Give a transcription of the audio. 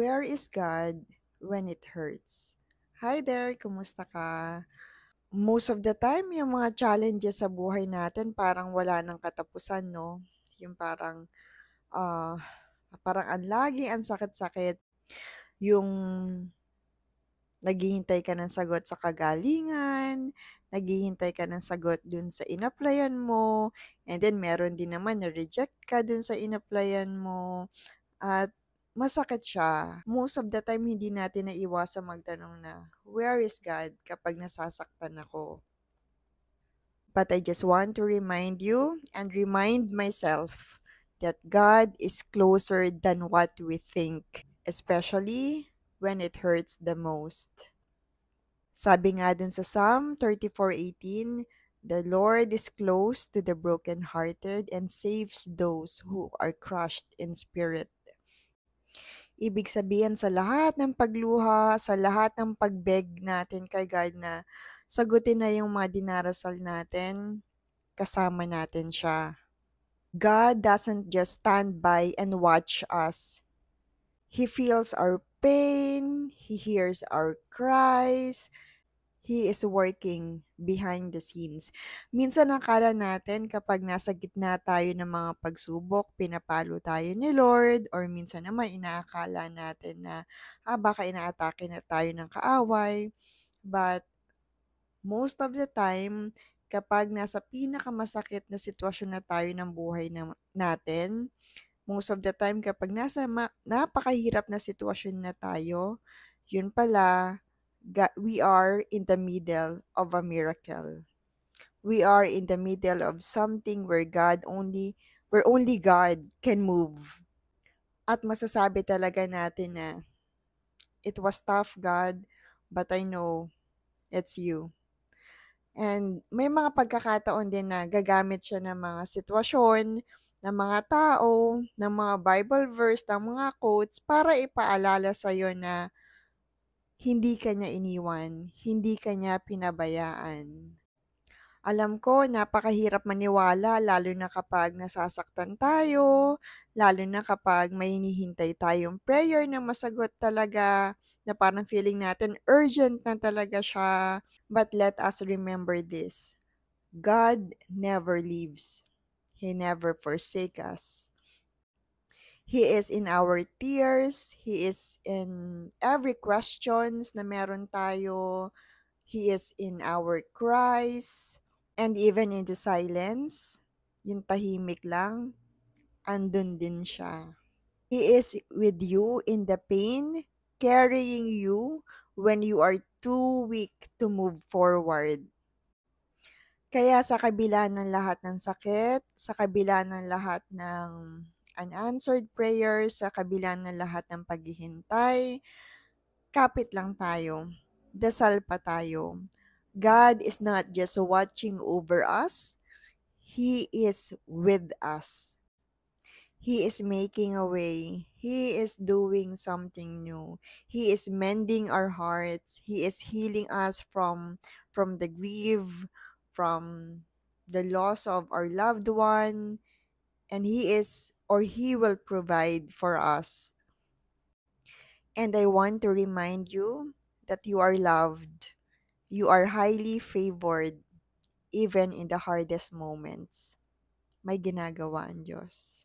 Where is God when it hurts? Hi there, kumusta ka? Most of the time, yung mga challenges sa buhay natin parang wala ng katapusan, no? Yung ah, parang ang lagi, ang sakit-sakit. Yung naghihintay ka ng sagot sa kagalingan, naghihintay ka ng sagot dun sa inaplayan mo, and then meron din naman na-reject ka dun sa inaplayan mo. At masakit siya. Most of the time, hindi natin naiwasang magtanong na, where is God kapag nasasaktan ako? But I just want to remind you and remind myself that God is closer than what we think, especially when it hurts the most. Sabi nga dun sa Psalm 34:18, the Lord is close to the brokenhearted and saves those who are crushed in spirit. Ibig sabihin sa lahat ng pagluha, sa lahat ng pagbeg natin kay God na sagutin na yung mga dinarasal natin, kasama natin siya. God doesn't just stand by and watch us. He feels our pain, He hears our cries, He is working behind the scenes. Minsan akala natin kapag nasa gitna tayo ng mga pagsubok, pinapalo tayo ni Lord, or minsan naman inaakala natin na baka inaatake na tayo ng kaaway. But most of the time, kapag nasa pinakamasakit na sitwasyon na tayo ng buhay natin, most of the time kapag nasa napakahirap na sitwasyon na tayo, yun pala, we are in the middle of a miracle. We are in the middle of something where only God can move. At masasabi talaga natin na, it was tough, God, but I know it's you. And may mga pagkakataon din na gagamit siya ng mga sitwasyon, ng mga tao, ng mga Bible verse, ng mga quotes para ipaalala sa'yo na hindi ka niya iniwan, hindi ka niya pinabayaan. Alam ko napakahirap maniwala lalo na kapag nasasaktan tayo, lalo na kapag may hinihintay tayong prayer na masagot talaga, na parang feeling natin urgent na talaga siya. But let us remember this, God never leaves. He never forsake us. He is in our tears. He is in every questions na meron tayo. He is in our cries. And even in the silence, yung tahimik lang, andun din siya. He is with you in the pain, carrying you when you are too weak to move forward. Kaya sa kabila ng lahat ng sakit, sa kabila ng lahat ng unanswered prayers, sa kabila ng lahat ng paghihintay, kapit lang tayo. Dasal pa tayo. God is not just watching over us, He is with us. He is making a way. He is doing something new. He is mending our hearts. He is healing us from the grief, from the loss of our loved one, and he will provide for us. And I want to remind you that you are loved. You are highly favored even in the hardest moments. May ginagawa ang Diyos.